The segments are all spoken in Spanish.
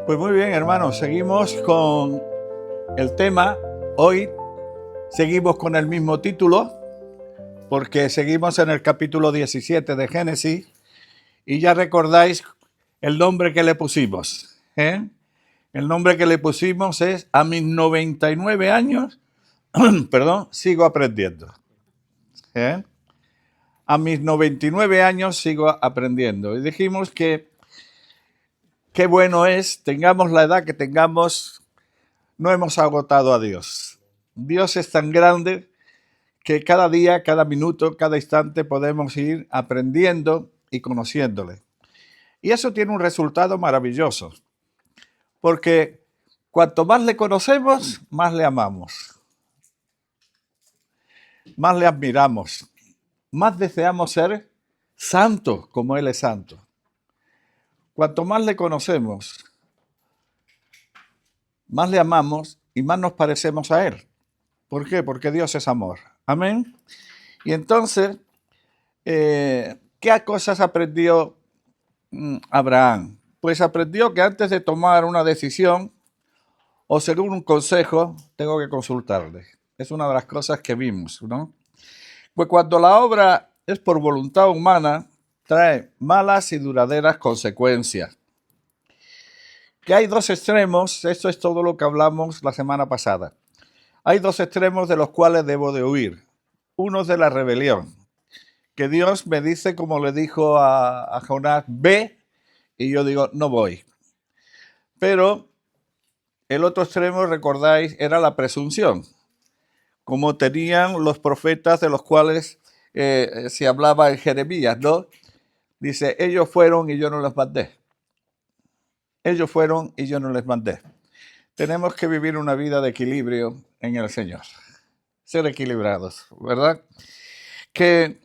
Pues muy bien, hermanos, seguimos con el tema. Hoy seguimos con el mismo título, porque seguimos en el capítulo 17 de Génesis, y ya recordáis el nombre que le pusimos. El nombre que le pusimos es: a mis 99 años, sigo aprendiendo. A mis 99 años sigo aprendiendo. Y dijimos que qué bueno es, tengamos la edad que tengamos, no hemos agotado a Dios. Dios es tan grande que cada día, cada minuto, cada instante podemos ir aprendiendo y conociéndole. Y eso tiene un resultado maravilloso, porque cuanto más le conocemos, más le amamos, más le admiramos, más deseamos ser santos como Él es santo. Cuanto más le conocemos, más le amamos y más nos parecemos a Él. ¿Por qué? Porque Dios es amor. Amén. Y entonces, ¿qué cosas aprendió Abraham? Pues aprendió que antes de tomar una decisión o según un consejo, tengo que consultarle. Es una de las cosas que vimos, ¿no? Pues cuando la obra es por voluntad humana, trae malas y duraderas consecuencias. Que hay dos extremos, esto es todo lo que hablamos la semana pasada. Hay dos extremos de los cuales debo de huir. Uno es de la rebelión, que Dios me dice, como le dijo a Jonás, ve, y yo digo, no voy. Pero el otro extremo, recordáis, era la presunción, como tenían los profetas de los cuales se hablaba en Jeremías, ¿no? Dice, ellos fueron y yo no les mandé. Ellos fueron y yo no les mandé. Tenemos que vivir una vida de equilibrio en el Señor. Ser equilibrados, ¿verdad? Que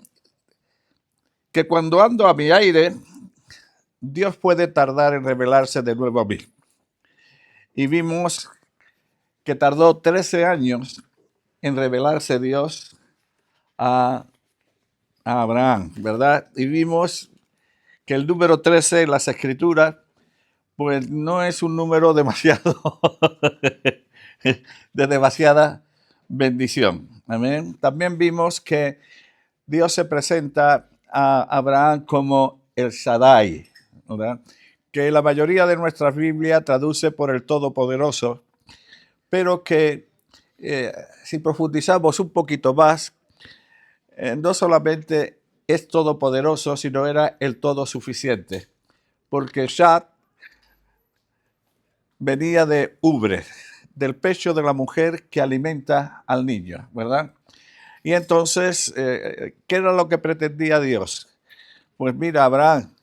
cuando ando a mi aire, Dios puede tardar en revelarse de nuevo a mí. Y vimos que tardó 13 años en revelarse Dios a Abraham, ¿verdad? Y vimos que el número 13 en las Escrituras, pues no es un número demasiado de demasiada bendición. Amén. También vimos que Dios se presenta a Abraham como el Shaddai, ¿verdad? Que la mayoría de nuestras Biblias traduce por el Todopoderoso, pero que si profundizamos un poquito más, no solamente es todopoderoso, sino era el todo suficiente, porque Shad venía de ubre, del pecho de la mujer que alimenta al niño, ¿verdad? Y entonces, ¿qué era lo que pretendía Dios? Pues mira, Abraham,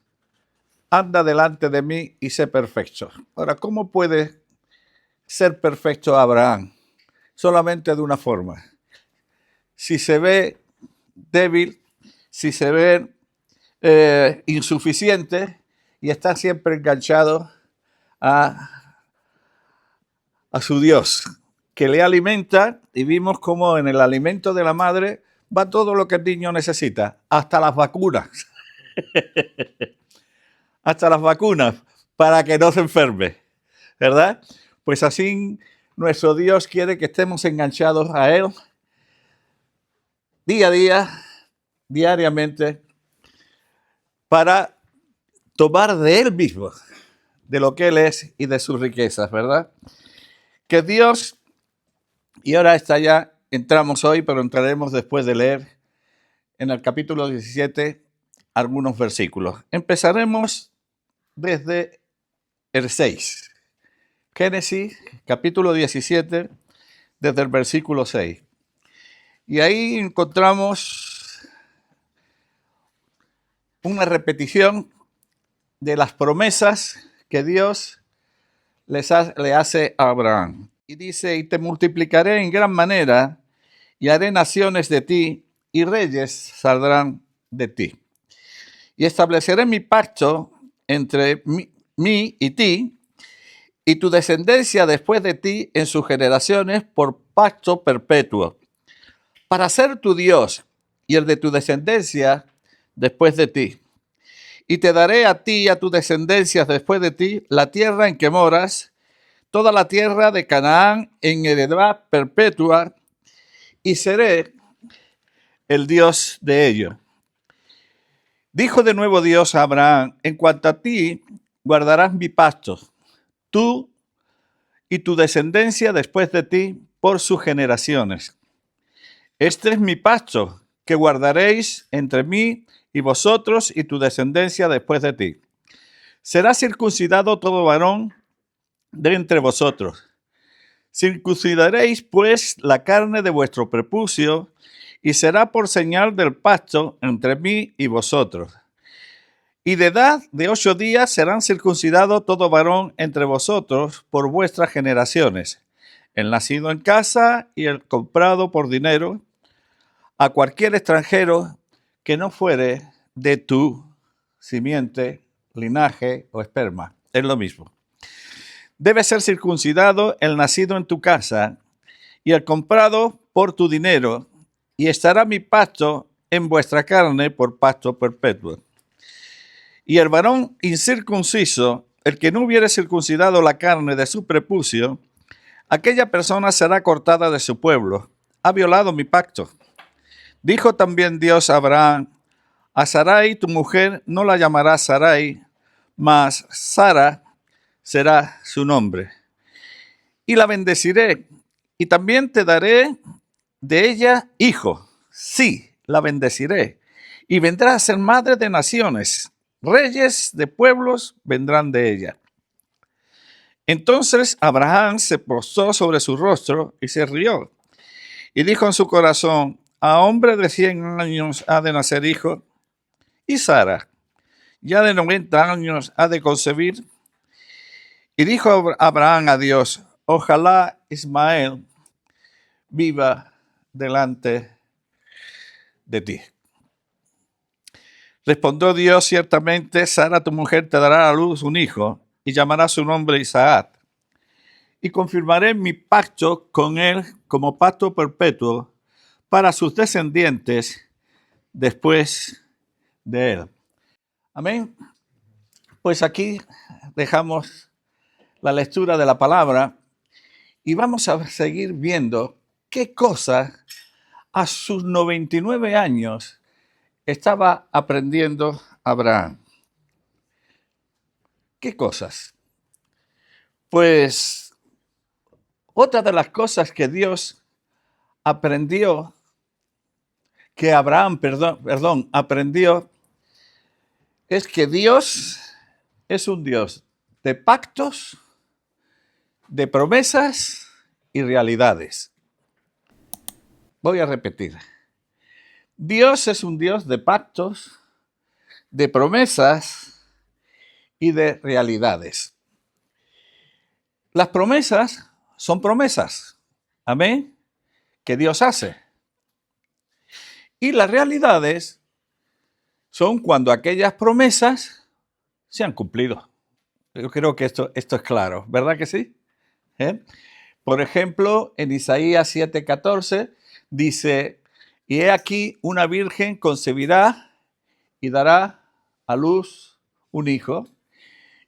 anda delante de mí y sé perfecto. Ahora, ¿cómo puede ser perfecto Abraham? Solamente de una forma. Si se ve débil, si se ve insuficiente y está siempre enganchado a su Dios, que le alimenta, y vimos cómo en el alimento de la madre va todo lo que el niño necesita, hasta las vacunas. Hasta las vacunas, para que no se enferme, ¿verdad? Pues así nuestro Dios quiere que estemos enganchados a Él día a día, diariamente, para tomar de Él mismo, de lo que Él es y de sus riquezas, ¿verdad? Que Dios, y ahora está ya, entramos hoy, pero entraremos después de leer en el capítulo 17 algunos versículos. Empezaremos desde el 6. Génesis, capítulo 17, desde el versículo 6. Y ahí encontramos una repetición de las promesas que Dios le hace a Abraham. Y dice, y te multiplicaré en gran manera, y haré naciones de ti, y reyes saldrán de ti. Y estableceré mi pacto entre mí y ti, y tu descendencia después de ti en sus generaciones por pacto perpetuo, para ser tu Dios y el de tu descendencia después de ti. y te daré a ti y a tus descendencias después de ti la tierra en que moras, toda la tierra de Canaán en heredad perpetua, y seré el Dios de ellos. Dijo de nuevo Dios a Abraham, en cuanto a ti, guardarás mi pacto, tú y tu descendencia después de ti por sus generaciones. Este es mi pacto que guardaréis entre mí y vosotros y tu descendencia después de ti. Será circuncidado todo varón de entre vosotros. Circuncidaréis pues la carne de vuestro prepucio, y será por señal del pacto entre mí y vosotros. Y de edad de 8 días serán circuncidados todo varón entre vosotros por vuestras generaciones, el nacido en casa y el comprado por dinero, a cualquier extranjero que no fuere de tu simiente, linaje o esperma. Es lo mismo. Debe ser circuncidado el nacido en tu casa y el comprado por tu dinero, y estará mi pacto en vuestra carne por pacto perpetuo. Y el varón incircunciso, el que no hubiere circuncidado la carne de su prepucio, aquella persona será cortada de su pueblo. Ha violado mi pacto. Dijo también Dios a Abraham, a Sarai tu mujer no la llamarás Sarai, mas Sara será su nombre. Y la bendeciré, y también te daré de ella hijo. Sí, la bendeciré. Y vendrá a ser madre de naciones. Reyes de pueblos vendrán de ella. Entonces Abraham se postró sobre su rostro y se rió. Y dijo en su corazón, a hombre de 100 años ha de nacer hijo. Y Sara, ya de 90 años, ha de concebir. Y dijo Abraham a Dios, ojalá Ismael viva delante de ti. Respondió Dios, ciertamente Sara tu mujer te dará a luz un hijo y llamará su nombre Isaac. Y confirmaré mi pacto con él como pacto perpetuo para sus descendientes después de él. Amén. Pues aquí dejamos la lectura de la palabra y vamos a seguir viendo qué cosa a sus 99 años estaba aprendiendo Abraham. ¿Qué cosas? Pues otra de las cosas que Dios aprendió, que Abraham, aprendió, es que Dios es un Dios de pactos, de promesas y realidades. Voy a repetir. Dios es un Dios de pactos, de promesas y de realidades. Las promesas son promesas, amén, que Dios hace. Y las realidades son cuando aquellas promesas se han cumplido. Yo creo que esto es claro, ¿verdad que sí? Por ejemplo, en Isaías 7:14 dice, y he aquí una virgen concebirá y dará a luz un hijo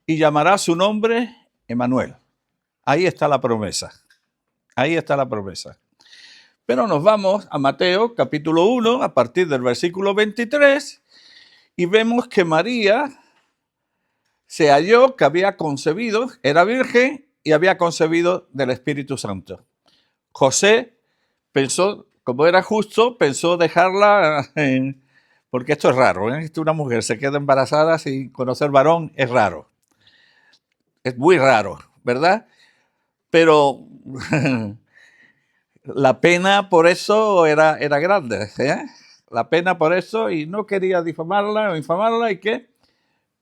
y llamará su nombre Emmanuel. Ahí está la promesa. Ahí está la promesa. Pero nos vamos a Mateo capítulo 1 a partir del versículo 23 y vemos que María se halló que había concebido, era virgen y había concebido del Espíritu Santo. José pensó, como era justo, pensó dejarla, porque esto es raro, ¿eh? Una mujer se queda embarazada sin conocer varón, es raro. Es muy raro, ¿verdad? Pero la pena por eso era grande, ¿eh? La pena por eso, y no quería difamarla o infamarla, ¿y qué?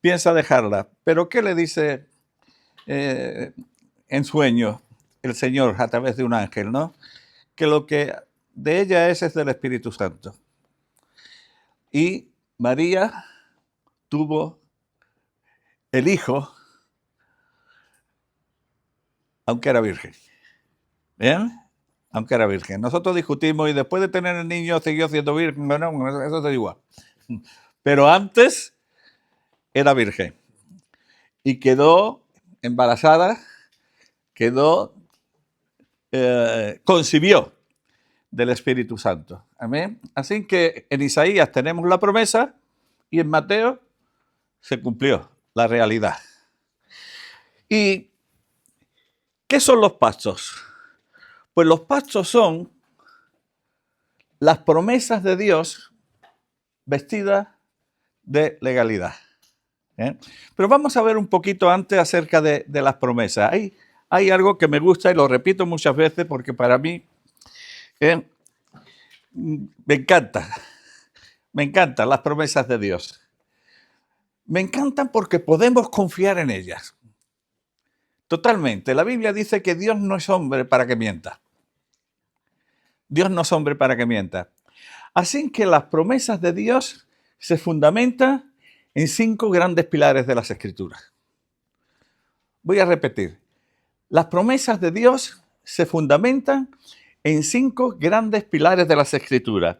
Piensa dejarla. Pero ¿qué le dice en sueño el Señor a través de un ángel, ¿no? Que lo que de ella es del Espíritu Santo. Y María tuvo el hijo, aunque era virgen. ¿Bien? Aunque era virgen. Nosotros discutimos y después de tener el niño siguió siendo virgen. Bueno, eso es igual. Pero antes era virgen y quedó embarazada, concibió del Espíritu Santo. Amén. Así que en Isaías tenemos la promesa y en Mateo se cumplió la realidad. ¿Y qué son los pactos? Pues los pactos son las promesas de Dios vestidas de legalidad. Pero vamos a ver un poquito antes acerca de las promesas. Hay algo que me gusta y lo repito muchas veces porque para mí me encanta. Me encantan las promesas de Dios. Me encantan porque podemos confiar en ellas. Totalmente. La Biblia dice que Dios no es hombre para que mienta. Dios no es hombre para que mienta. Así que las promesas de Dios se fundamentan en 5 grandes pilares de las Escrituras. Voy a repetir. Las promesas de Dios se fundamentan en 5 grandes pilares de las Escrituras.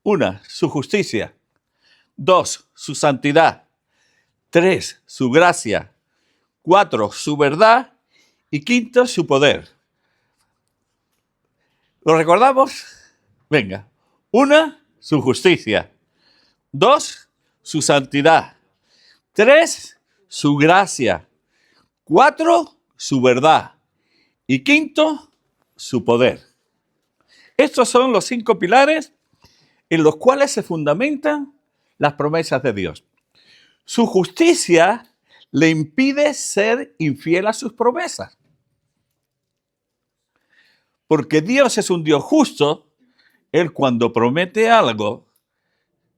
1, su justicia. 2, su santidad. 3, su gracia. 4, su verdad. Y 5, su poder. ¿Lo recordamos? Venga. 1, su justicia. 2, su santidad. 3, su gracia. 4, su verdad. Y 5, su poder. Estos son los 5 pilares en los cuales se fundamentan las promesas de Dios. Su justicia le impide ser infiel a sus promesas. Porque Dios es un Dios justo, Él cuando promete algo,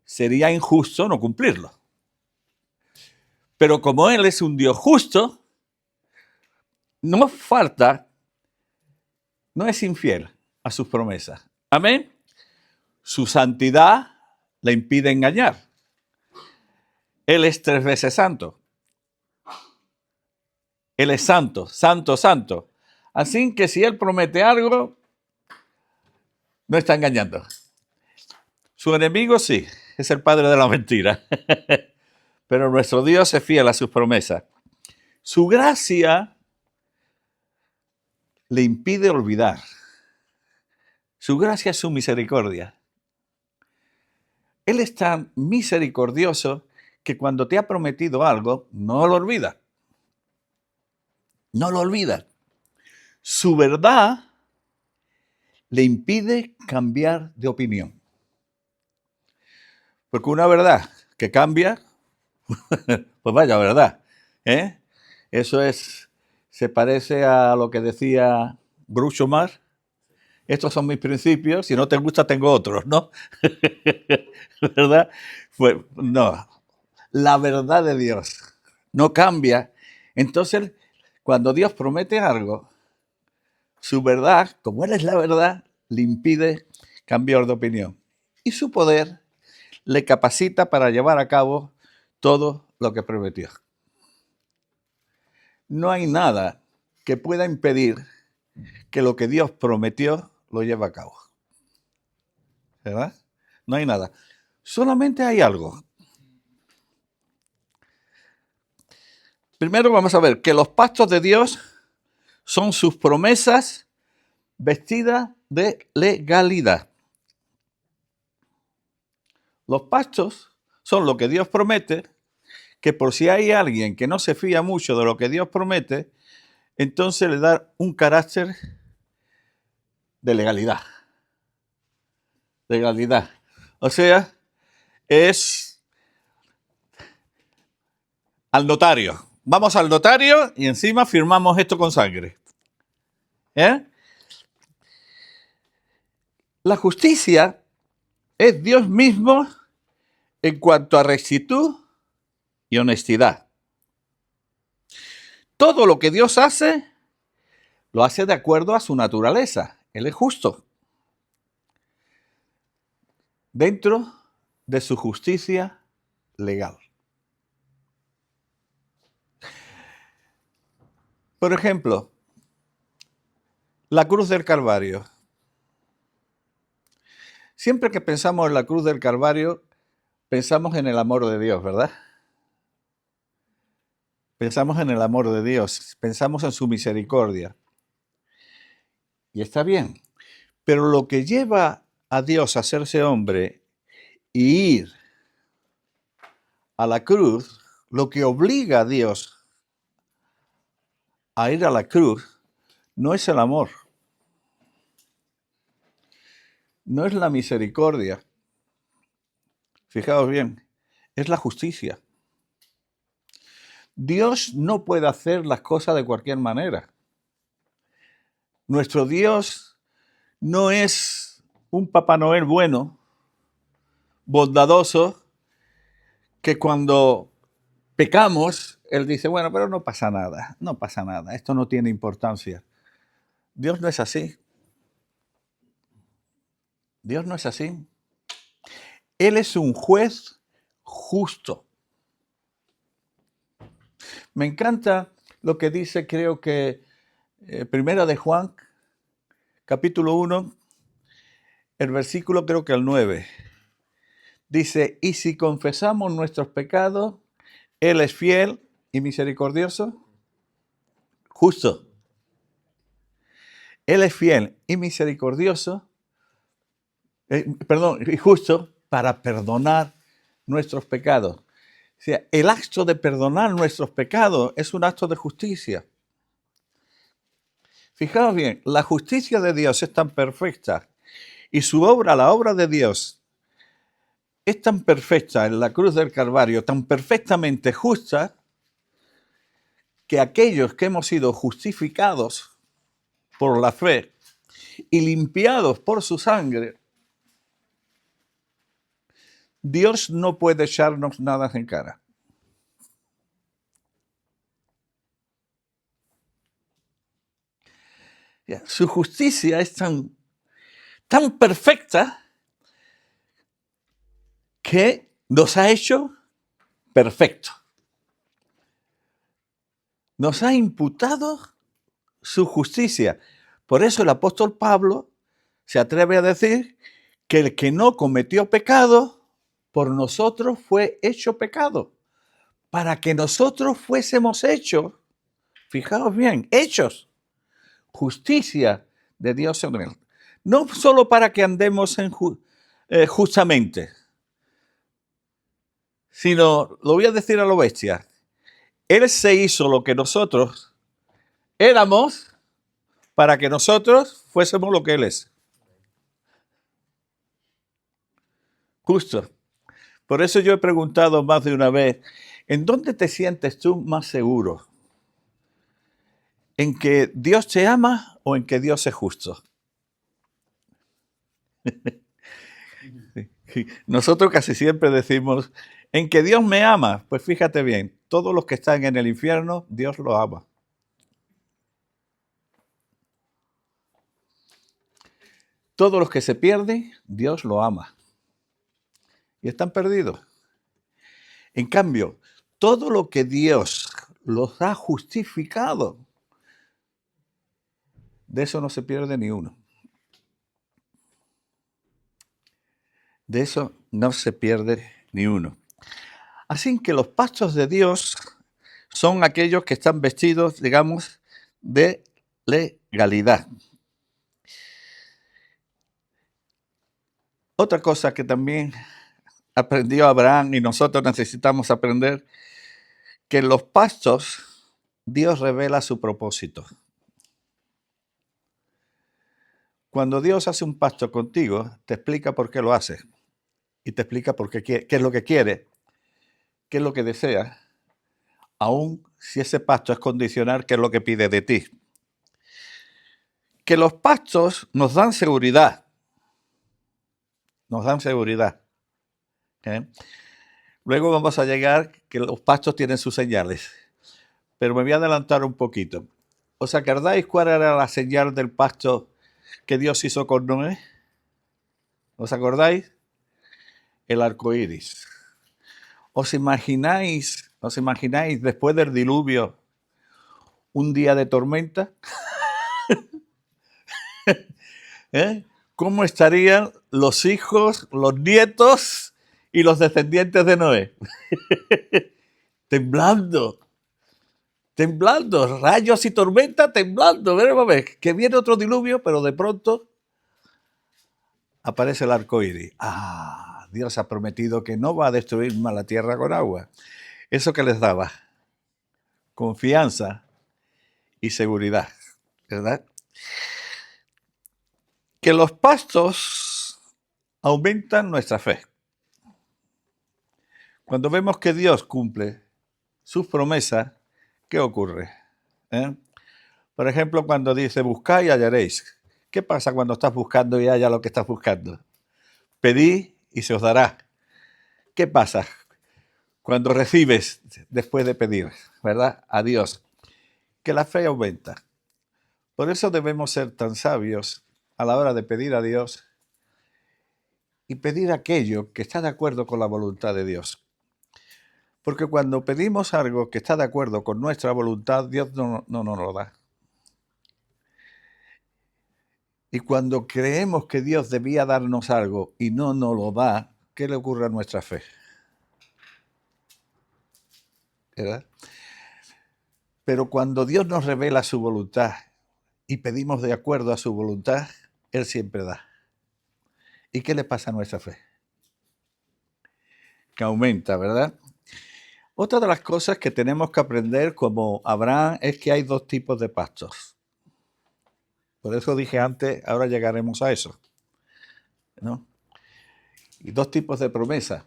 sería injusto no cumplirlo. Pero como Él es un Dios justo, no falta, no es infiel a sus promesas. Amén. Su santidad le impide engañar. Él es 3 veces santo. Él es santo, santo, santo. Así que si Él promete algo, no está engañando. Su enemigo sí, es el padre de la mentira. Pero nuestro Dios es fiel a sus promesas. Su gracia le impide olvidar. Su gracia es su misericordia. Él es tan misericordioso que cuando te ha prometido algo, no lo olvida. No lo olvida. Su verdad le impide cambiar de opinión. Porque una verdad que cambia, pues vaya verdad. Eso se parece a lo que decía Groucho Marx. Estos son mis principios, si no te gusta tengo otros, ¿no? ¿Verdad? Pues no, la verdad de Dios no cambia. Entonces, cuando Dios promete algo, su verdad, como Él es la verdad, le impide cambiar de opinión. Y su poder le capacita para llevar a cabo todo lo que prometió. No hay nada que pueda impedir que lo que Dios prometió lo lleve a cabo. ¿Verdad? No hay nada. Solamente hay algo. Primero vamos a ver que los pactos de Dios son sus promesas vestidas de legalidad. Los pactos son lo que Dios promete, que por si hay alguien que no se fía mucho de lo que Dios promete, entonces le da un carácter de legalidad. Legalidad. O sea, es al notario. Vamos al notario y encima firmamos esto con sangre. La justicia es Dios mismo en cuanto a rectitud y honestidad. Todo lo que Dios hace, lo hace de acuerdo a su naturaleza. Él es justo. Dentro de su justicia legal. Por ejemplo, la cruz del Calvario. Siempre que pensamos en la cruz del Calvario, pensamos en el amor de Dios, ¿verdad? pensamos en el amor de Dios, pensamos en su misericordia. Y está bien. Pero lo que lleva a Dios a hacerse hombre y ir a la cruz, lo que obliga a Dios a ir a la cruz, no es el amor, no es la misericordia. Fijaos bien, es la justicia. Dios no puede hacer las cosas de cualquier manera. Nuestro Dios no es un Papá Noel bueno, bondadoso, que cuando pecamos, Él dice, bueno, pero no pasa nada, esto no tiene importancia. Dios no es así. Dios no es así. Él es un juez justo. Me encanta lo que dice, creo que Primera de Juan, capítulo 1, el versículo creo que el 9. Dice, y si confesamos nuestros pecados, Él es fiel y misericordioso, justo. Él es fiel y misericordioso, y justo para perdonar nuestros pecados. O sea, el acto de perdonar nuestros pecados es un acto de justicia. Fijaos bien, la justicia de Dios es tan perfecta y su obra, la obra de Dios, es tan perfecta en la cruz del Calvario, tan perfectamente justa, que aquellos que hemos sido justificados por la fe y limpiados por su sangre, Dios no puede echarnos nada en cara. Su justicia es tan perfecta que nos ha hecho perfectos. Nos ha imputado su justicia. Por eso el apóstol Pablo se atreve a decir que el que no cometió pecado, por nosotros fue hecho pecado, para que nosotros fuésemos hechos, fijaos bien, hechos, justicia de Dios en él. No solo para que andemos justamente, sino, lo voy a decir a lo bestia, Él se hizo lo que nosotros éramos para que nosotros fuésemos lo que Él es. Justo. Por eso yo he preguntado más de una vez, ¿en dónde te sientes tú más seguro? ¿En que Dios te ama o en que Dios es justo? Nosotros casi siempre decimos, ¿en que Dios me ama? Pues fíjate bien, todos los que están en el infierno, Dios los ama. Todos los que se pierden, Dios los ama. Y están perdidos. En cambio, todo lo que Dios los ha justificado, de eso no se pierde ni uno. De eso no se pierde ni uno. Así que los pactos de Dios son aquellos que están vestidos, digamos, de legalidad. Otra cosa que también aprendió Abraham y nosotros necesitamos aprender, que en los pactos Dios revela su propósito. Cuando Dios hace un pacto contigo, te explica por qué lo hace y te explica por qué es lo que quiere, qué es lo que desea, aun si ese pacto es condicional, qué es lo que pide de ti. Que los pactos nos dan seguridad. Nos dan seguridad. ¿Eh? Luego vamos a llegar que los pactos tienen sus señales. Pero me voy a adelantar un poquito. ¿Os acordáis cuál era la señal del pacto que Dios hizo con Noé? ¿Os acordáis? El arco iris. ¿Os imagináis después del diluvio un día de tormenta? ¿Eh? ¿Cómo estarían los hijos, los nietos y los descendientes de Noé? Temblando. temblando, rayos y tormenta temblando. Vamos a ver, que viene otro diluvio, pero de pronto aparece el arco iris. Ah, Dios ha prometido que no va a destruir más la tierra con agua. Eso que les daba, confianza y seguridad, ¿verdad? Que los pastos aumentan nuestra fe. Cuando vemos que Dios cumple sus promesas, ¿qué ocurre? Por ejemplo, cuando dice, buscad y hallaréis. ¿Qué pasa cuando estás buscando y haya lo que estás buscando? Pedid y se os dará. ¿Qué pasa cuando recibes después de pedir, verdad? A Dios. Que la fe aumenta. Por eso debemos ser tan sabios a la hora de pedir a Dios y pedir aquello que está de acuerdo con la voluntad de Dios. Porque cuando pedimos algo que está de acuerdo con nuestra voluntad, Dios no nos lo da. Y cuando creemos que Dios debía darnos algo y no nos lo da, ¿qué le ocurre a nuestra fe? ¿Verdad? Pero cuando Dios nos revela su voluntad y pedimos de acuerdo a su voluntad, Él siempre da. ¿Y qué le pasa a nuestra fe? Que aumenta, ¿verdad? Otra de las cosas que tenemos que aprender como Abraham es que hay dos tipos de pactos. Por eso dije antes, ahora llegaremos a eso, ¿no? Y dos tipos de promesas.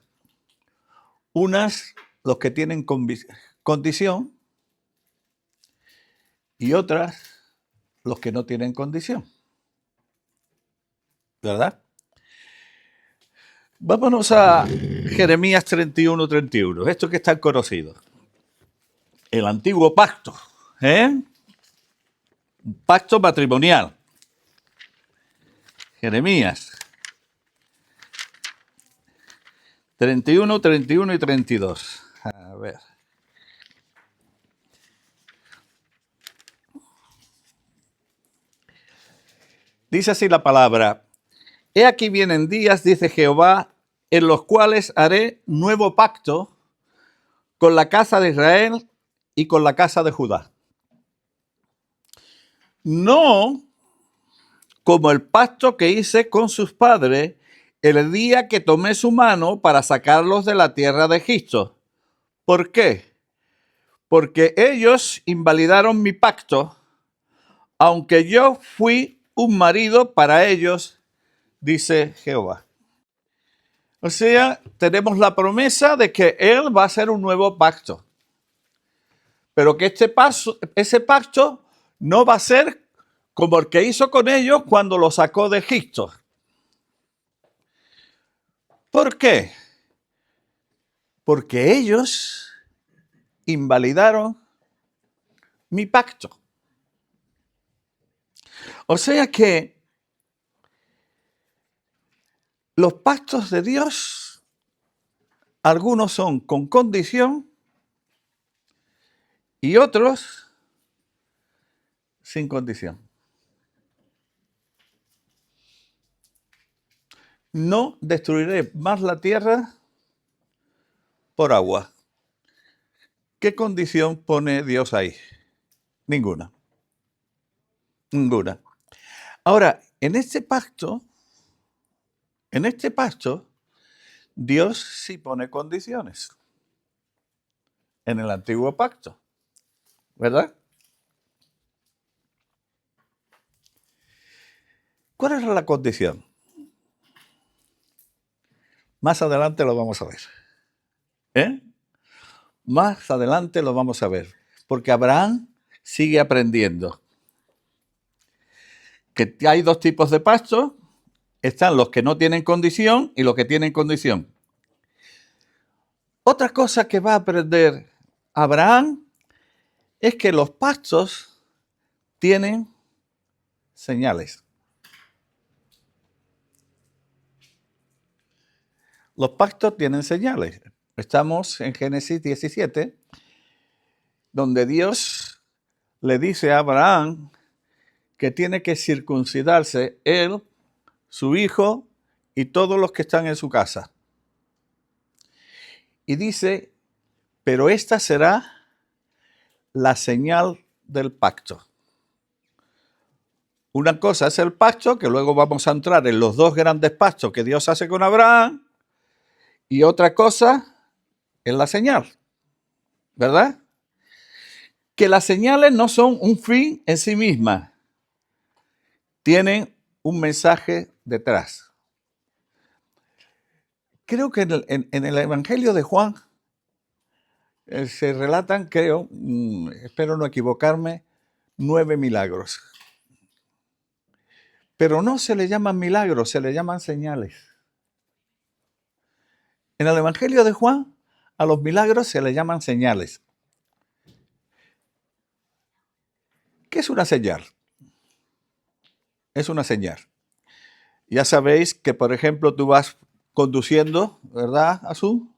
Unas, los que tienen condición, y otras, los que no tienen condición. ¿Verdad? Vámonos a Jeremías 31:31, esto que es tan conocido. El antiguo pacto, un pacto matrimonial. Jeremías 31, 31 y 32. A ver. Dice así la palabra: He aquí vienen días, dice Jehová, en los cuales haré nuevo pacto con la casa de Israel y con la casa de Judá. No como el pacto que hice con sus padres el día que tomé su mano para sacarlos de la tierra de Egipto. ¿Por qué? Porque ellos invalidaron mi pacto, aunque yo fui un marido para ellos, dice Jehová. O sea, tenemos la promesa de que Él va a hacer un nuevo pacto. Pero que ese pacto no va a ser como el que hizo con ellos cuando los sacó de Egipto. ¿Por qué? Porque ellos invalidaron mi pacto. O sea que los pactos de Dios, algunos son con condición y otros sin condición. No destruiré más la tierra por agua. ¿Qué condición pone Dios ahí? Ninguna. Ninguna. Ahora, en este pacto, Dios sí pone condiciones. En el antiguo pacto, ¿verdad? ¿Cuál era la condición? Más adelante lo vamos a ver. Más adelante lo vamos a ver. Porque Abraham sigue aprendiendo. Que hay dos tipos de pactos. Están los que no tienen condición y los que tienen condición. Otra cosa que va a aprender Abraham es que los pactos tienen señales. Los pactos tienen señales. Estamos en Génesis 17, donde Dios le dice a Abraham que tiene que circuncidarse él, su hijo y todos los que están en su casa. Y dice, pero esta será la señal del pacto. Una cosa es el pacto, que luego vamos a entrar en los dos grandes pactos que Dios hace con Abraham, y otra cosa es la señal, ¿verdad? Que las señales no son un fin en sí mismas, tienen un mensaje detrás. Creo que en el Evangelio de Juan se relatan, creo, espero no equivocarme, 9 milagros. Pero no se le llaman milagros, se le llaman señales. En el Evangelio de Juan, a los milagros se le llaman señales. ¿Qué es una señal? Es una señal. Ya sabéis que, por ejemplo, tú vas conduciendo, ¿verdad, Azul?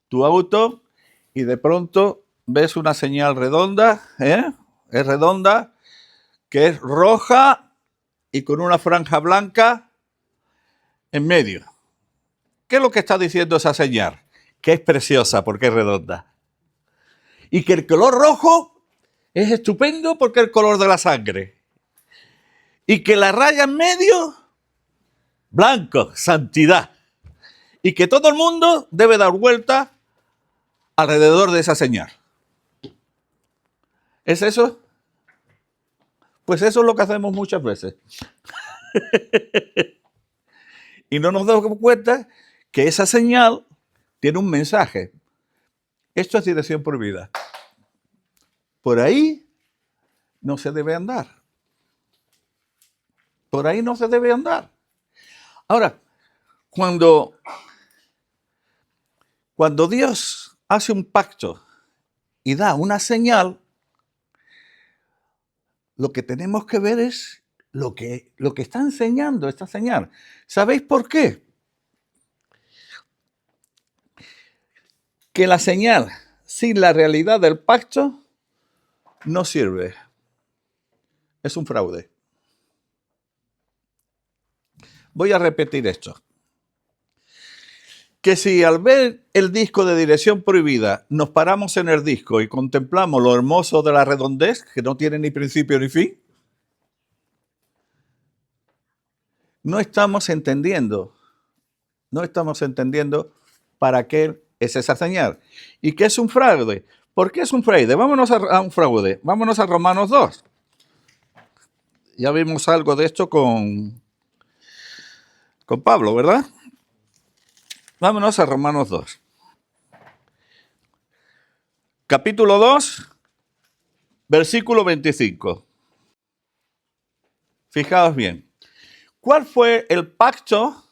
Tu auto, y de pronto ves una señal redonda, es redonda, que es roja y con una franja blanca en medio. ¿Qué es lo que está diciendo esa señal? Que es preciosa porque es redonda. Y que el color rojo es estupendo porque es el color de la sangre. Y que la raya en medio, blanco, santidad. Y que todo el mundo debe dar vuelta alrededor de esa señal. ¿Es eso? Pues eso es lo que hacemos muchas veces. Y no nos damos cuenta que esa señal tiene un mensaje. Esto es dirección prohibida. Por ahí no se debe andar. Por ahí no se debe andar. Ahora, cuando Dios hace un pacto y da una señal, lo que tenemos que ver es lo que está enseñando esta señal. ¿Sabéis por qué? Que la señal sin la realidad del pacto no sirve. Es un fraude. Voy a repetir esto. Que si al ver el disco de Dirección Prohibida nos paramos en el disco y contemplamos lo hermoso de la redondez, que no tiene ni principio ni fin, no estamos entendiendo para qué es esa señal. ¿Y qué es un fraude? ¿Por qué es un fraude? Vámonos a un fraude. Vámonos a Romanos 2. Ya vimos algo de esto con Pablo, ¿verdad? Vámonos a Romanos 2. Capítulo 2, versículo 25. Fijaos bien. ¿Cuál fue el pacto,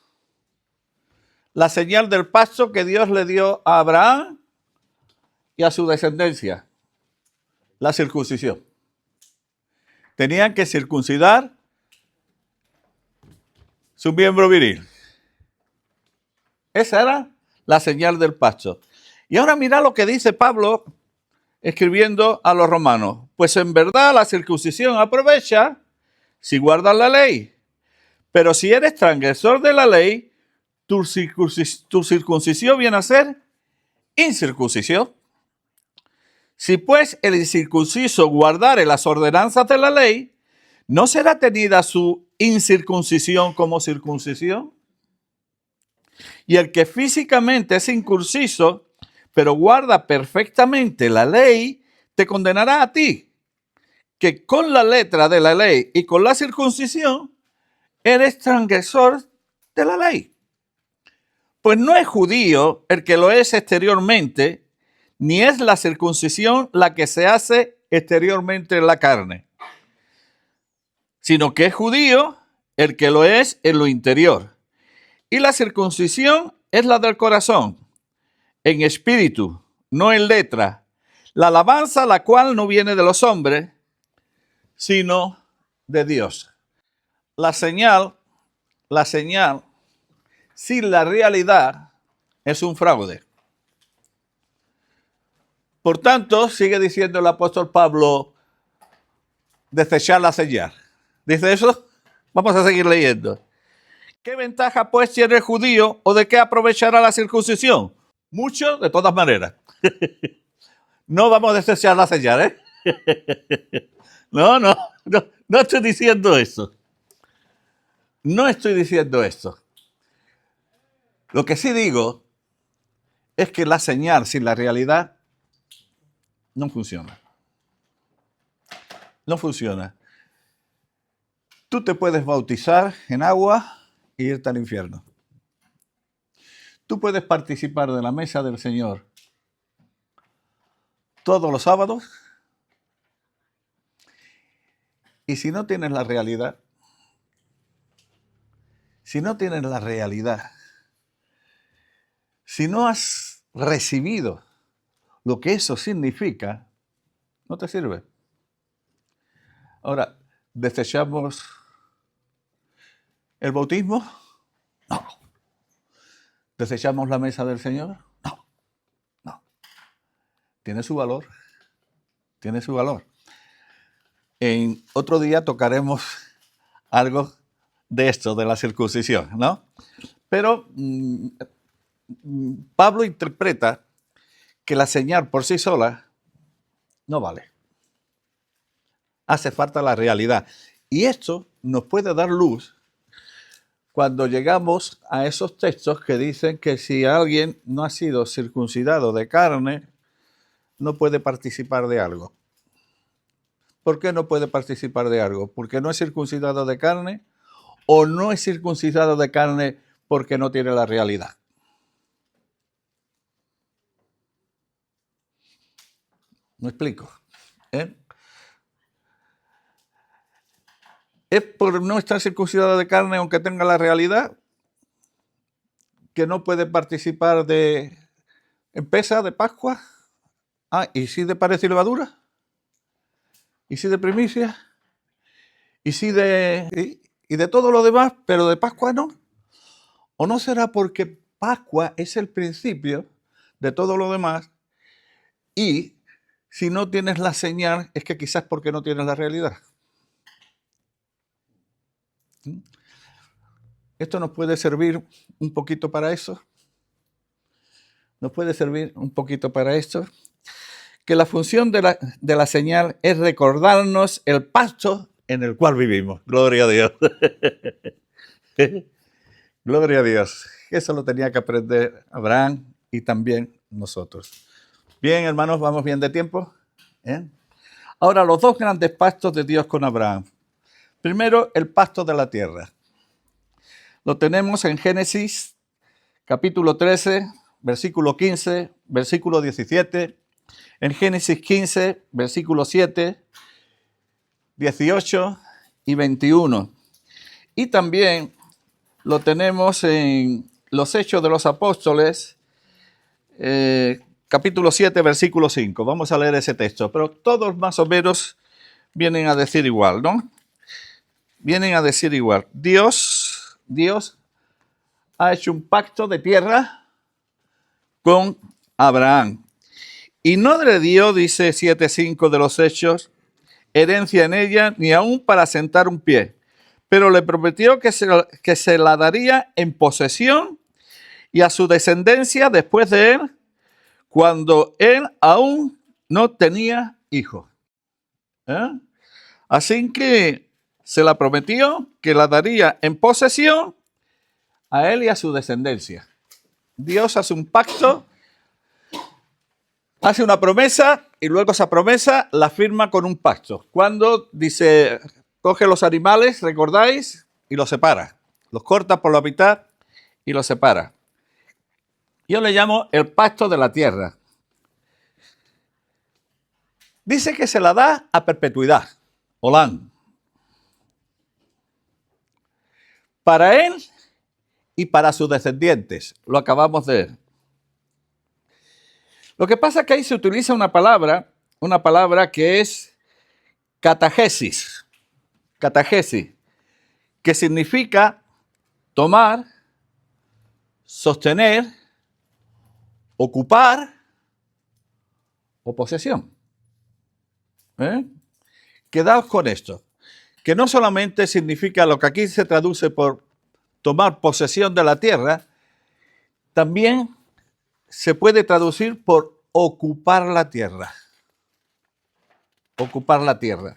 la señal del pacto que Dios le dio a Abraham y a su descendencia? La circuncisión. Tenían que circuncidar su miembro viril. Esa era la señal del pacto. Y ahora mira lo que dice Pablo escribiendo a los romanos. Pues en verdad la circuncisión aprovecha si guardas la ley. Pero si eres transgresor de la ley, tu circuncisión viene a ser incircuncisión. Si pues el incircunciso guardare las ordenanzas de la ley, ¿no será tenida su incircuncisión como circuncisión? Y el que físicamente es incircunciso, pero guarda perfectamente la ley, te condenará a ti, que con la letra de la ley y con la circuncisión eres transgresor de la ley. Pues no es judío el que lo es exteriormente, ni es la circuncisión la que se hace exteriormente en la carne, sino que es judío el que lo es en lo interior. Y la circuncisión es la del corazón, en espíritu, no en letra, la alabanza la cual no viene de los hombres, sino de Dios. La señal, sin la realidad, es un fraude. Por tanto, sigue diciendo el apóstol Pablo, desechar la señal. ¿Dice eso? Vamos a seguir leyendo. ¿Qué ventaja pues tiene el judío o de qué aprovechará la circuncisión? Mucho, de todas maneras. No vamos a desechar la señal, ¿eh? No estoy diciendo eso. No estoy diciendo esto. Lo que sí digo es que la señal sin la realidad no funciona. No funciona. Tú te puedes bautizar en agua e irte al infierno. Tú puedes participar de la mesa del Señor todos los sábados y si no tienes la realidad, si no has recibido lo que eso significa, no te sirve. Ahora, ¿desechamos el bautismo? No. ¿Desechamos la mesa del Señor? No. Tiene su valor. Tiene su valor. En otro día tocaremos algo de esto, de la circuncisión, ¿no? Pero Pablo interpreta que la señal por sí sola no vale. Hace falta la realidad. Y esto nos puede dar luz cuando llegamos a esos textos que dicen que si alguien no ha sido circuncidado de carne, no puede participar de algo. ¿Por qué no puede participar de algo? ¿Porque no es circuncidado de carne? ¿O no es circuncidado de carne porque no tiene la realidad? ¿Me explico? ¿Es por no estar circuncidado de carne aunque tenga la realidad que no puede participar de Pesa, de Pascua? ¿Y si de pares y levadura? ¿Y si de primicia? ¿Y si y de todo lo demás, pero de Pascua no? ¿O no será porque Pascua es el principio de todo lo demás y si no tienes la señal es que quizás porque no tienes la realidad? ¿Esto nos puede servir un poquito para eso? ¿Nos puede servir un poquito para esto? Que la función de la señal es recordarnos el pacto en el cual vivimos. Gloria a Dios. Gloria a Dios. Eso lo tenía que aprender Abraham y también nosotros. Bien, hermanos, ¿vamos bien de tiempo? Ahora, los dos grandes pactos de Dios con Abraham. Primero, el pacto de la tierra. Lo tenemos en Génesis, capítulo 13, versículo 15, versículo 17. En Génesis 15, versículo 7, 18 y 21. Y también lo tenemos en los Hechos de los Apóstoles, capítulo 7, versículo 5. Vamos a leer ese texto, pero todos más o menos vienen a decir igual, ¿no? Vienen a decir igual. Dios ha hecho un pacto de tierra con Abraham. Y no le dio, dice 7:5 de los Hechos, herencia en ella, ni aún para sentar un pie. Pero le prometió que se la daría en posesión y a su descendencia después de él, cuando él aún no tenía hijos. Así que se la prometió que la daría en posesión a él y a su descendencia. Dios hace un pacto, hace una promesa y luego esa promesa la firma con un pacto. Cuando dice, coge los animales, ¿recordáis? Y los separa. Los corta por la mitad y los separa. Yo le llamo el pacto de la tierra. Dice que se la da a perpetuidad. Olán. Para él y para sus descendientes. Lo acabamos de ver. Lo que pasa es que ahí se utiliza una palabra que es catagesis, que significa tomar, sostener, ocupar o posesión. Quedaos con esto, que no solamente significa lo que aquí se traduce por tomar posesión de la tierra, también se puede traducir por ocupar la tierra. ocupar la tierra.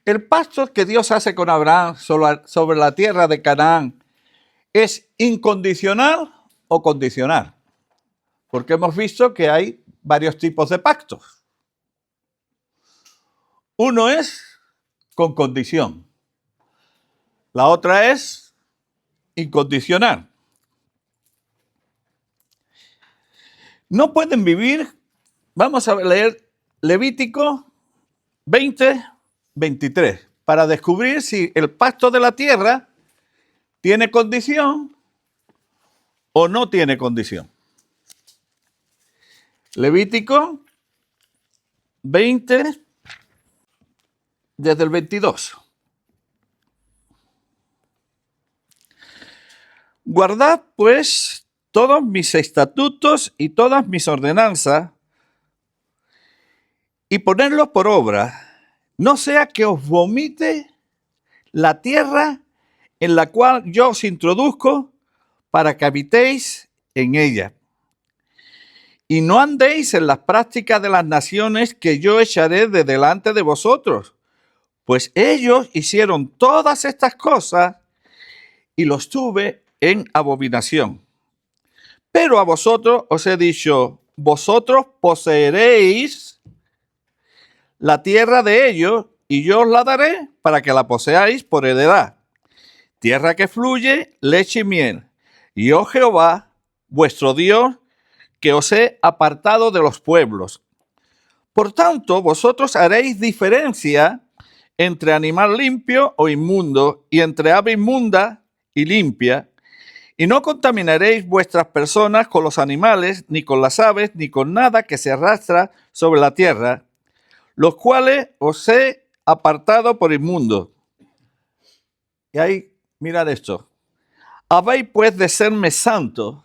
El pacto que Dios hace con Abraham sobre la tierra de Canaán es incondicional o condicional, porque hemos visto que hay varios tipos de pactos. Uno es con condición, la otra es incondicional. No pueden vivir, vamos a leer Levítico 20:23, para descubrir si el pacto de la tierra tiene condición o no tiene condición. Levítico 20, desde el 22. Guardad, pues, todos mis estatutos y todas mis ordenanzas y ponedlos por obra, no sea que os vomite la tierra en la cual yo os introduzco para que habitéis en ella. Y no andéis en las prácticas de las naciones que yo echaré de delante de vosotros, pues ellos hicieron todas estas cosas y los tuve en abominación. Pero a vosotros os he dicho, vosotros poseeréis la tierra de ellos y yo os la daré para que la poseáis por heredad. Tierra que fluye leche y miel. Y oh Jehová, vuestro Dios, que os he apartado de los pueblos. Por tanto, vosotros haréis diferencia entre animal limpio o inmundo y entre ave inmunda y limpia, y no contaminaréis vuestras personas con los animales, ni con las aves, ni con nada que se arrastra sobre la tierra, los cuales os he apartado por inmundo. Y ahí, mirad esto. Habéis pues de serme santos,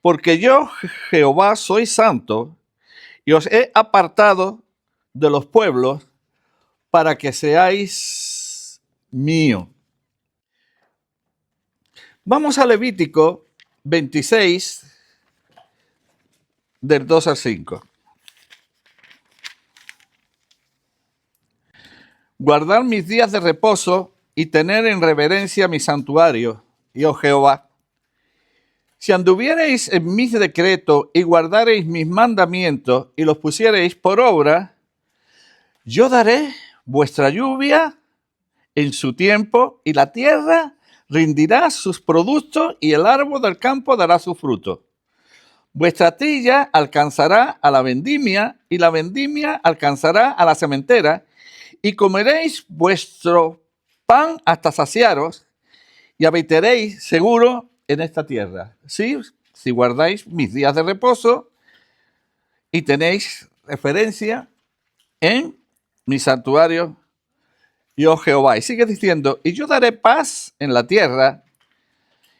porque yo, Jehová, soy santo, y os he apartado de los pueblos para que seáis mío. Vamos a Levítico 26, del 2 al 5. Guardar mis días de reposo y tener en reverencia mi santuario, y oh Jehová, si anduviereis en mis decretos y guardareis mis mandamientos y los pusiereis por obra, yo daré vuestra lluvia en su tiempo y la tierra rendirá sus productos y el árbol del campo dará su fruto. Vuestra trilla alcanzará a la vendimia y la vendimia alcanzará a la sementera y comeréis vuestro pan hasta saciaros y habitaréis seguro en esta tierra. ¿Sí? Si guardáis mis días de reposo y tenéis referencia en mi santuario, y oh Jehová. Y sigue diciendo, y yo daré paz en la tierra,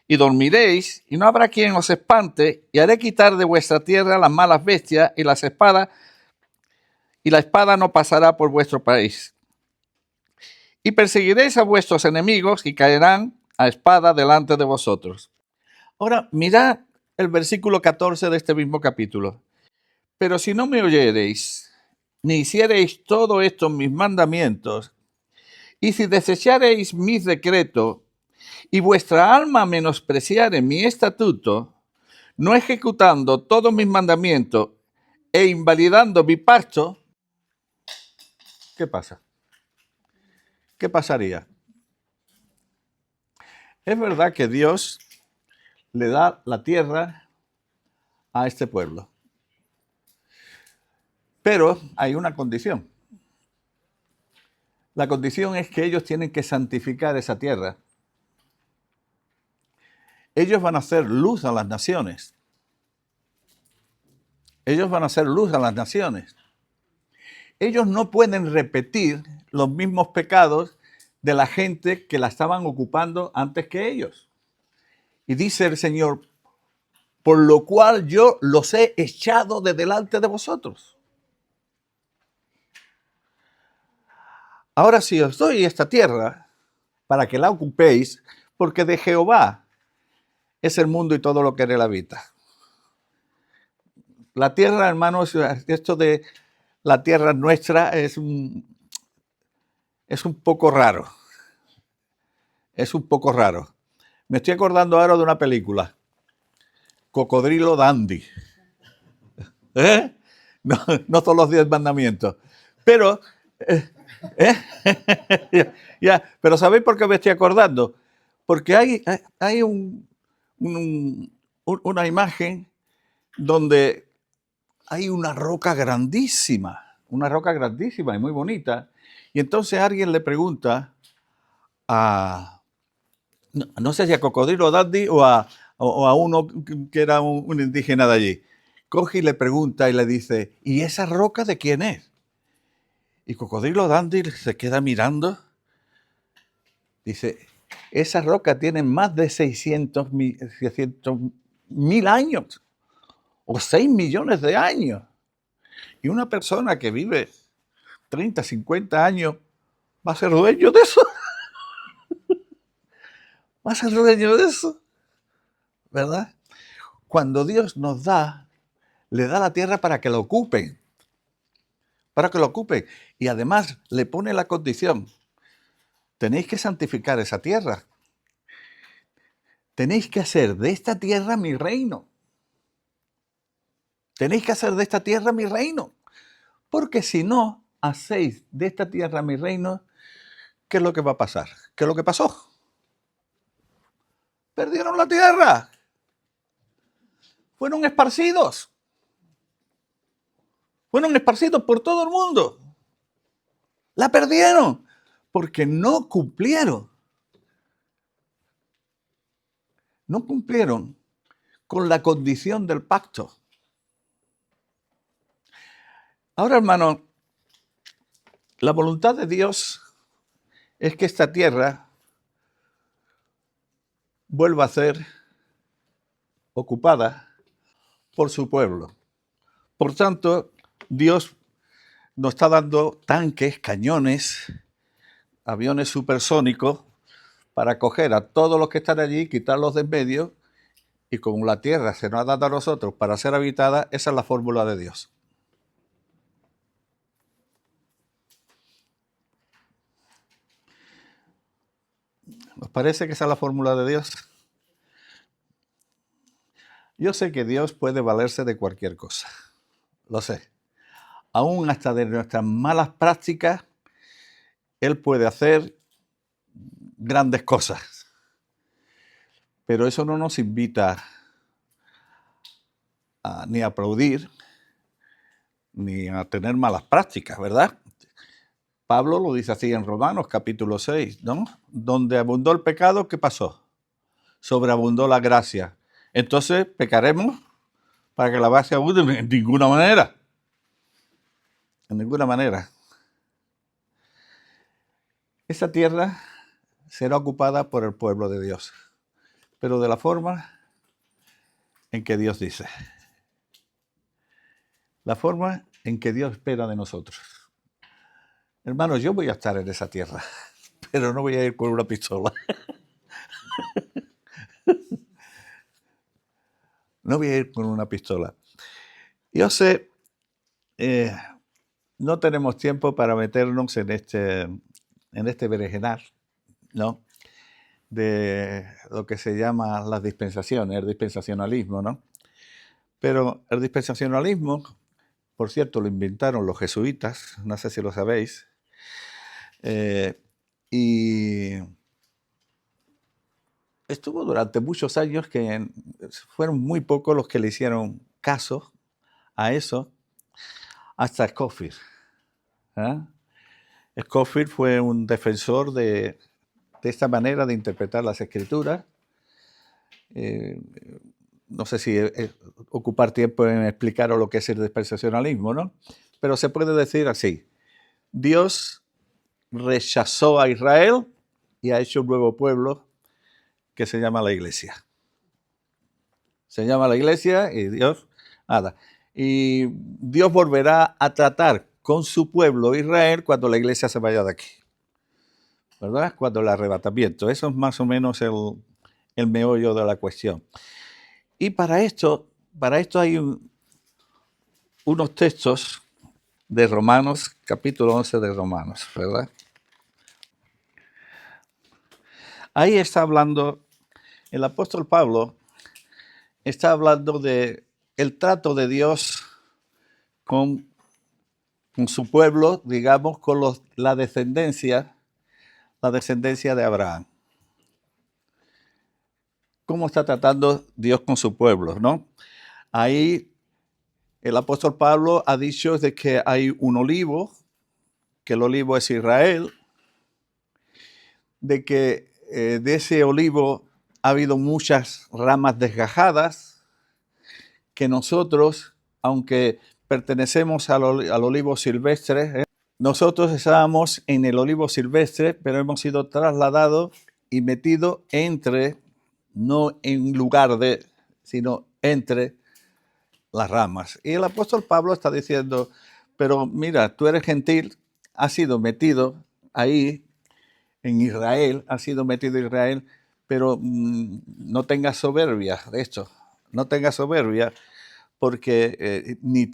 y dormiréis, y no habrá quien os espante, y haré quitar de vuestra tierra las malas bestias y las espadas, y la espada no pasará por vuestro país. Y perseguiréis a vuestros enemigos, y caerán a espada delante de vosotros. Ahora, mirad el versículo 14 de este mismo capítulo. Pero si no me oyereis, ni hiciereis todo esto mis mandamientos, y si desechareis mis decretos, y vuestra alma menospreciare mi estatuto, no ejecutando todos mis mandamientos e invalidando mi pacto, ¿qué pasa? ¿Qué pasaría? Es verdad que Dios le da la tierra a este pueblo, pero hay una condición. La condición es que ellos tienen que santificar esa tierra. Ellos van a hacer luz a las naciones. Ellos van a hacer luz a las naciones. Ellos no pueden repetir los mismos pecados de la gente que la estaban ocupando antes que ellos. Y dice el Señor, por lo cual yo los he echado de delante de vosotros. Ahora sí os doy esta tierra para que la ocupéis, porque de Jehová es el mundo y todo lo que en él habita. La tierra, hermanos, esto de la tierra nuestra es un poco raro. Es un poco raro. Me estoy acordando ahora de una película, Cocodrilo Dandy. ¿Eh? No, no son los 10 mandamientos. Pero, pero ¿sabéis por qué me estoy acordando? Porque hay una imagen donde hay una roca grandísima y muy bonita. Y entonces alguien le pregunta no sé si a Cocodrilo Dandy o a uno que era un indígena de allí. Coge y le pregunta y le dice, ¿y esa roca de quién es? Y Cocodrilo Dandy se queda mirando. Dice, esa roca tiene más de 600.000 años o 6 millones de años. Y una persona que vive 30, 50 años va a ser dueño de eso. Va a ser dueño de eso. ¿Verdad? Cuando Dios nos da, le da la tierra para que la ocupen. Para que lo ocupen. Y además le pone la condición. Tenéis que santificar esa tierra. Tenéis que hacer de esta tierra mi reino. Tenéis que hacer de esta tierra mi reino. Porque si no hacéis de esta tierra mi reino, ¿qué es lo que va a pasar? ¿Qué es lo que pasó? Perdieron la tierra. Fueron esparcidos. Fueron esparcidos por todo el mundo. La perdieron porque no cumplieron. No cumplieron con la condición del pacto. Ahora, hermano, la voluntad de Dios es que esta tierra vuelva a ser ocupada por su pueblo. Por tanto, Dios nos está dando tanques, cañones, aviones supersónicos para coger a todos los que están allí, quitarlos de en medio, y como la tierra se nos ha dado a nosotros para ser habitada, esa es la fórmula de Dios. ¿Os parece que esa es la fórmula de Dios? Yo sé que Dios puede valerse de cualquier cosa, lo sé. Aún hasta de nuestras malas prácticas, Él puede hacer grandes cosas. Pero eso no nos invita ni a aplaudir, ni a tener malas prácticas, ¿verdad? Pablo lo dice así en Romanos capítulo 6, ¿no? Donde abundó el pecado, ¿qué pasó? Sobreabundó la gracia. Entonces, ¿pecaremos para que la gracia abunde? En ninguna manera. En ninguna manera. Esa tierra será ocupada por el pueblo de Dios, pero de la forma en que Dios dice. La forma en que Dios espera de nosotros. Hermanos, yo voy a estar en esa tierra, pero no voy a ir con una pistola. No voy a ir con una pistola. Yo sé, no tenemos tiempo para meternos en este berenjenal, ¿no? De lo que se llama las dispensaciones, el dispensacionalismo, ¿no? Pero el dispensacionalismo, por cierto, lo inventaron los jesuitas, no sé si lo sabéis, y estuvo durante muchos años que fueron muy pocos los que le hicieron caso a eso, hasta Scofield. Scofield fue un defensor de esta manera de interpretar las escrituras. No sé si ocupar tiempo en explicaros lo que es el dispensacionalismo, ¿no? Pero se puede decir así: Dios rechazó a Israel y ha hecho un nuevo pueblo que se llama la Iglesia. Se llama la Iglesia y Dios, nada. Y Dios volverá a tratar con su pueblo Israel cuando la Iglesia se vaya de aquí, ¿verdad? Cuando el arrebatamiento. Eso es más o menos el meollo de la cuestión. Y para esto hay unos textos de Romanos, capítulo 11 de Romanos, ¿verdad? Ahí está hablando, el apóstol Pablo está hablando de el trato de Dios con su pueblo, digamos, con la descendencia de Abraham. ¿Cómo está tratando Dios con su pueblo, no? Ahí el apóstol Pablo ha dicho de que hay un olivo, que el olivo es Israel, de que de ese olivo ha habido muchas ramas desgajadas, que nosotros, aunque pertenecemos al olivo silvestre, nosotros estábamos en el olivo silvestre, pero hemos sido trasladados y metidos entre, no en lugar de, sino entre las ramas. Y el apóstol Pablo está diciendo, pero mira, tú eres gentil, has sido metido ahí en Israel, has sido metido en Israel, pero no tengas soberbia de esto, no tengas soberbia, porque ni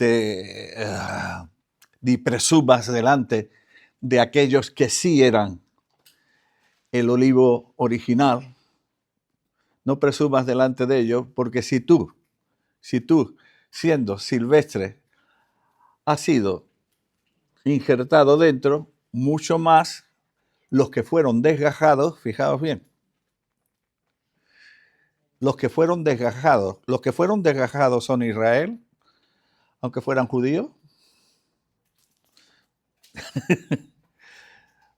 presumas delante de aquellos que sí eran el olivo original, no presumas delante de ellos, porque si tú, siendo silvestre, has sido injertado dentro, mucho más los que fueron desgajados, fijaos bien, los que fueron desgajados son Israel, aunque fueran judíos,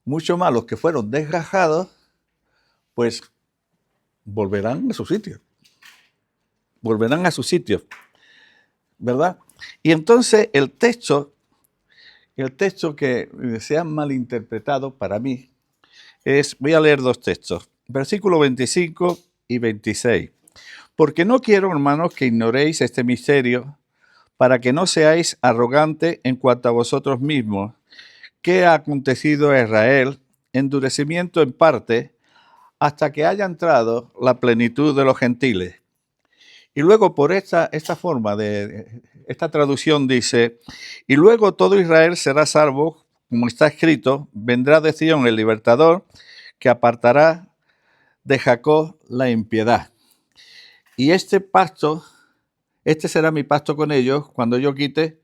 mucho más los que fueron desgajados, pues volverán a su sitio, ¿verdad? Y entonces el texto que se ha malinterpretado para mí es, voy a leer dos textos, versículo 25 y 26. Porque no quiero, hermanos, que ignoréis este misterio, para que no seáis arrogantes en cuanto a vosotros mismos, que ha acontecido a Israel, endurecimiento en parte, hasta que haya entrado la plenitud de los gentiles. Y luego por esta forma de esta traducción dice, y luego todo Israel será salvo, como está escrito, vendrá de Sion el libertador, que apartará de Jacob la impiedad. Y este será mi pacto con ellos cuando yo quite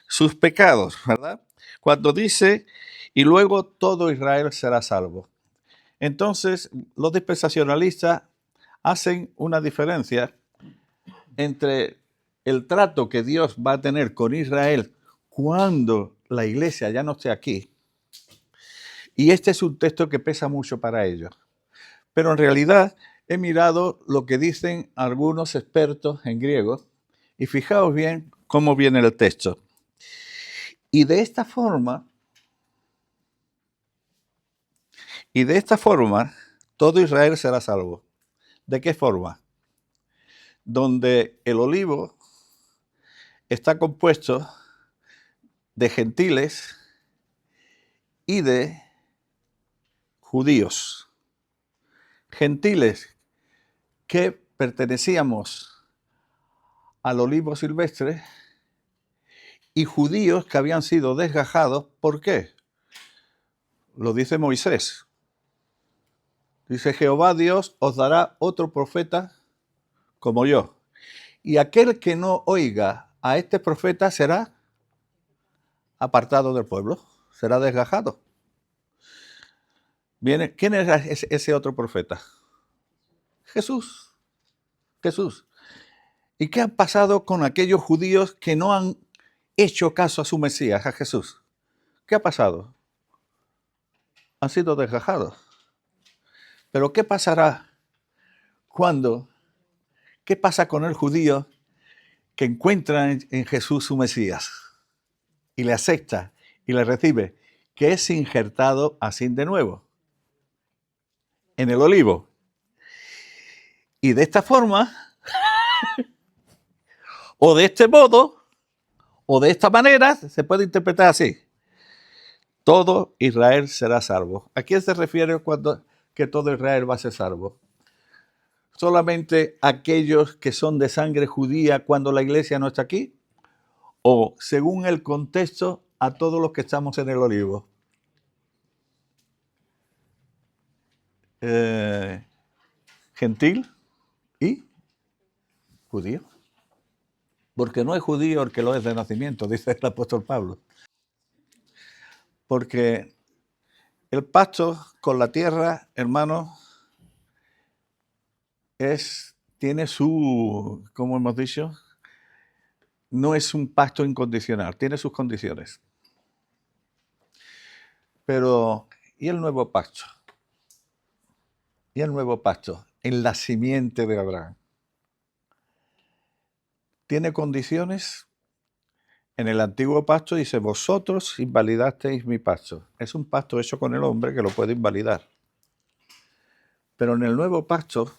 sus pecados, ¿verdad? Cuando dice, y luego todo Israel será salvo. Entonces, los dispensacionalistas hacen una diferencia entre el trato que Dios va a tener con Israel cuando la iglesia ya no esté aquí. Y este es un texto que pesa mucho para ellos. Pero en realidad he mirado lo que dicen algunos expertos en griego y fijaos bien cómo viene el texto. Y de esta forma, todo Israel será salvo. ¿De qué forma? Donde el olivo está compuesto de gentiles y de judíos. Gentiles que pertenecíamos al olivo silvestre y judíos que habían sido desgajados. ¿Por qué? Lo dice Moisés. Dice, Jehová Dios os dará otro profeta como yo. Y aquel que no oiga a este profeta será apartado del pueblo, será desgajado. ¿Quién era ese otro profeta? Jesús. ¿Y qué ha pasado con aquellos judíos que no han hecho caso a su Mesías, a Jesús? ¿Qué ha pasado? Han sido desgajados. Pero ¿qué pasará qué pasa con el judío que encuentra en Jesús su Mesías y le acepta y le recibe, que es injertado así de nuevo en el olivo? Y de esta forma, o de este modo, o de esta manera, se puede interpretar así. Todo Israel será salvo. ¿A quién se refiere cuando que todo Israel va a ser salvo? ¿Solamente aquellos que son de sangre judía cuando la iglesia no está aquí? ¿O según el contexto, a todos los que estamos en el olivo. Gentil y judío. Porque no es judío el que lo es de nacimiento, dice el apóstol Pablo. Porque el pacto con la tierra, hermano, tiene su, como hemos dicho, no es un pacto incondicional, tiene sus condiciones. Pero, ¿y el nuevo pacto? ¿Y el nuevo pacto? En la simiente de Abraham. ¿Tiene condiciones? En el antiguo pacto dice, vosotros invalidasteis mi pacto. Es un pacto hecho con el hombre que lo puede invalidar. Pero en el nuevo pacto,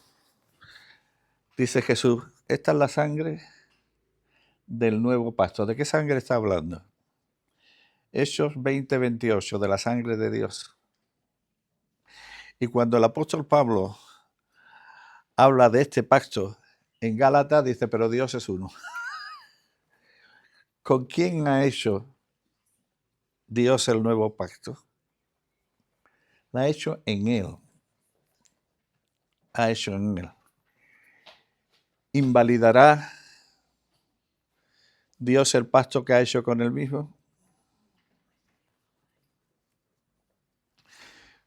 dice Jesús, esta es la sangre del nuevo pacto. ¿De qué sangre está hablando? Hechos 20:28, de la sangre de Dios. Y cuando el apóstol Pablo habla de este pacto en Gálatas, dice, pero Dios es uno. ¿Con quién ha hecho Dios el nuevo pacto? Lo ha hecho en Él. Ha hecho en Él. ¿Invalidará Dios el pacto que ha hecho con Él mismo?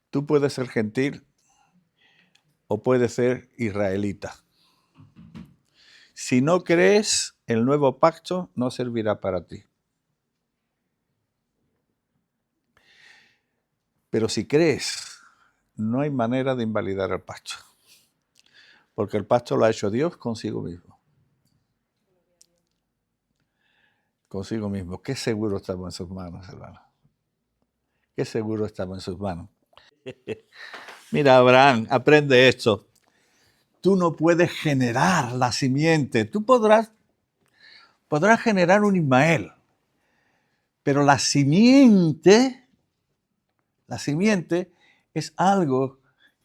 Tú puedes ser gentil o puedes ser israelita. Si no crees, el nuevo pacto no servirá para ti. Pero si crees, no hay manera de invalidar el pacto. Porque el pacto lo ha hecho Dios consigo mismo. Consigo mismo. Qué seguro estamos en sus manos, hermano. Qué seguro estamos en sus manos. Mira, Abraham, aprende esto. Tú no puedes generar la simiente. Tú podrás generar un Ismael. Pero la simiente es algo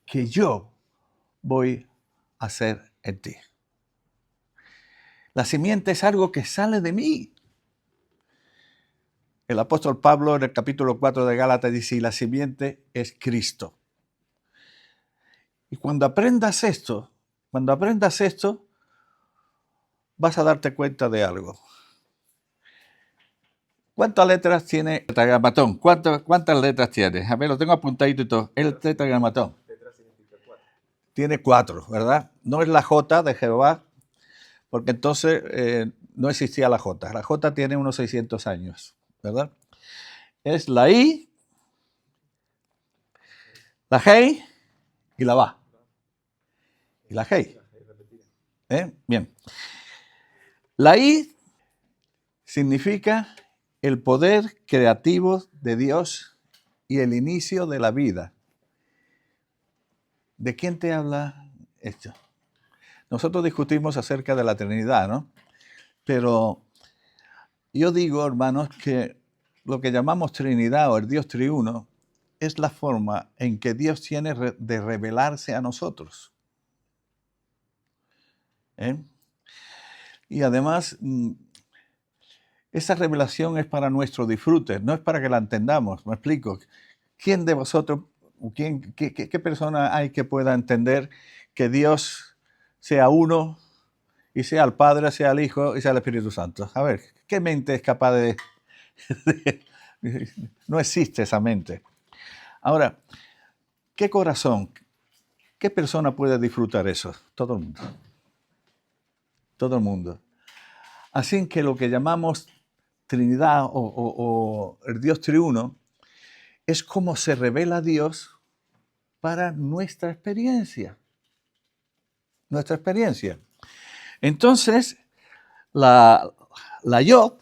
que yo voy a hacer en ti. La simiente es algo que sale de mí. El apóstol Pablo en el capítulo 4 de Gálatas dice, y la simiente es Cristo. Y cuando aprendas esto, vas a darte cuenta de algo. ¿Cuántas letras tiene el tetragramatón? ¿Cuántas letras tiene? A ver, lo tengo apuntadito y todo. El tetragramatón. Tiene 4, ¿verdad? No es la J de Jehová, porque entonces no existía la J. La J tiene unos 600 años, ¿verdad? Es la I, la G y la VA. Y la G. Bien. La I significa el poder creativo de Dios y el inicio de la vida. ¿De quién te habla esto? Nosotros discutimos acerca de la Trinidad, ¿no? Pero yo digo, hermanos, que lo que llamamos Trinidad o el Dios triuno es la forma en que Dios tiene de revelarse a nosotros. Y además, esa revelación es para nuestro disfrute, no es para que la entendamos. Me explico. ¿Quién de vosotros, qué persona hay que pueda entender que Dios sea uno y sea el Padre, sea el Hijo y sea el Espíritu Santo? A ver, ¿qué mente es capaz de no existe esa mente. Ahora, ¿qué corazón, qué persona puede disfrutar eso? Todo el mundo. Todo el mundo. Así que lo que llamamos Trinidad o el Dios triuno es cómo se revela Dios para nuestra experiencia. Nuestra experiencia. Entonces, la Yod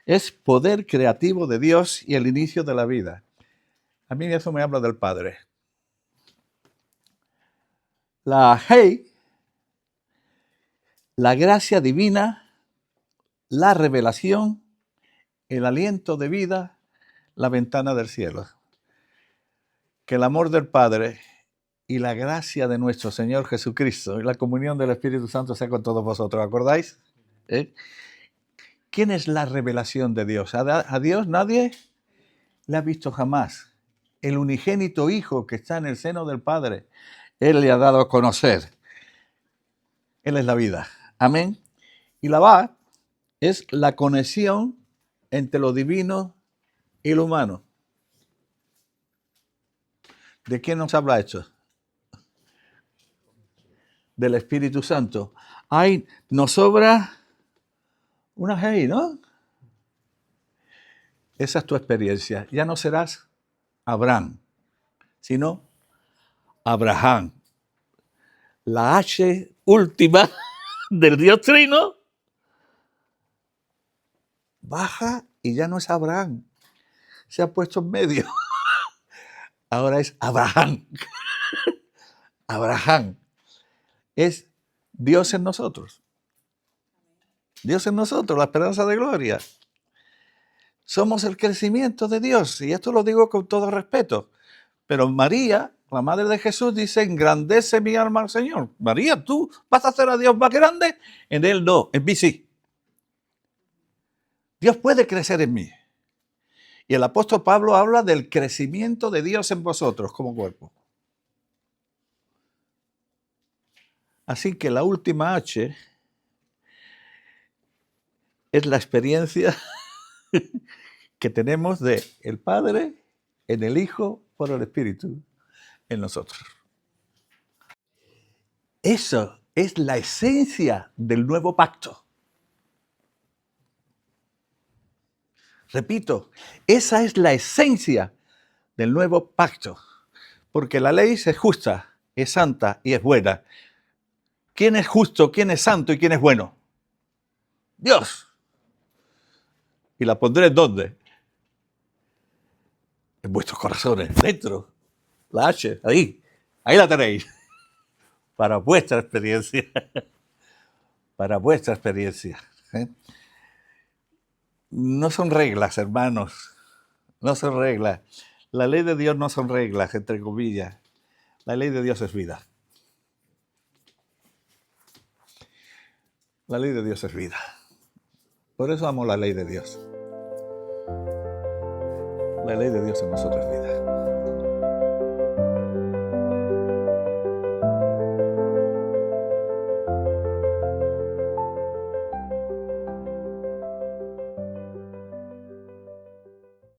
es poder creativo de Dios y el inicio de la vida. A mí eso me habla del Padre. La Hei, la gracia divina, la revelación, el aliento de vida, la ventana del cielo. Que el amor del Padre y la gracia de nuestro Señor Jesucristo y la comunión del Espíritu Santo sea con todos vosotros. ¿Acordáis? ¿Quién es la revelación de Dios? A Dios nadie le ha visto jamás. El unigénito Hijo que está en el seno del Padre, Él le ha dado a conocer. Él es la vida. Amén. Y la va es la conexión entre lo divino y lo humano. ¿De quién nos habla esto? Del Espíritu Santo. Ay, nos sobra una G, ¿no? Esa es tu experiencia. Ya no serás Abraham, sino Abraham. La H última del Dios Trino baja y ya no es Abraham. Se ha puesto en medio. Ahora es Abraham. Abraham. Es Dios en nosotros. Dios en nosotros, la esperanza de gloria. Somos el crecimiento de Dios. Y esto lo digo con todo respeto. Pero María, la madre de Jesús, dice, engrandece mi alma al Señor. María, ¿tú vas a hacer a Dios más grande? En Él no, en mí sí. Dios puede crecer en mí. Y el apóstol Pablo habla del crecimiento de Dios en vosotros como cuerpo. Así que la última H es la experiencia que tenemos de el Padre en el Hijo por el Espíritu en nosotros. Eso es la esencia del nuevo pacto. Repito, esa es la esencia del nuevo pacto. Porque la ley es justa, es santa y es buena. ¿Quién es justo, quién es santo y quién es bueno? Dios. ¿Y la pondré en dónde? En vuestros corazones, dentro. La H, ahí la tenéis. Para vuestra experiencia. Para vuestra experiencia. No son reglas, hermanos. No son reglas. La ley de Dios no son reglas, entre comillas. La ley de Dios es vida. La ley de Dios es vida. Por eso amo la ley de Dios. La ley de Dios en nosotros es vida.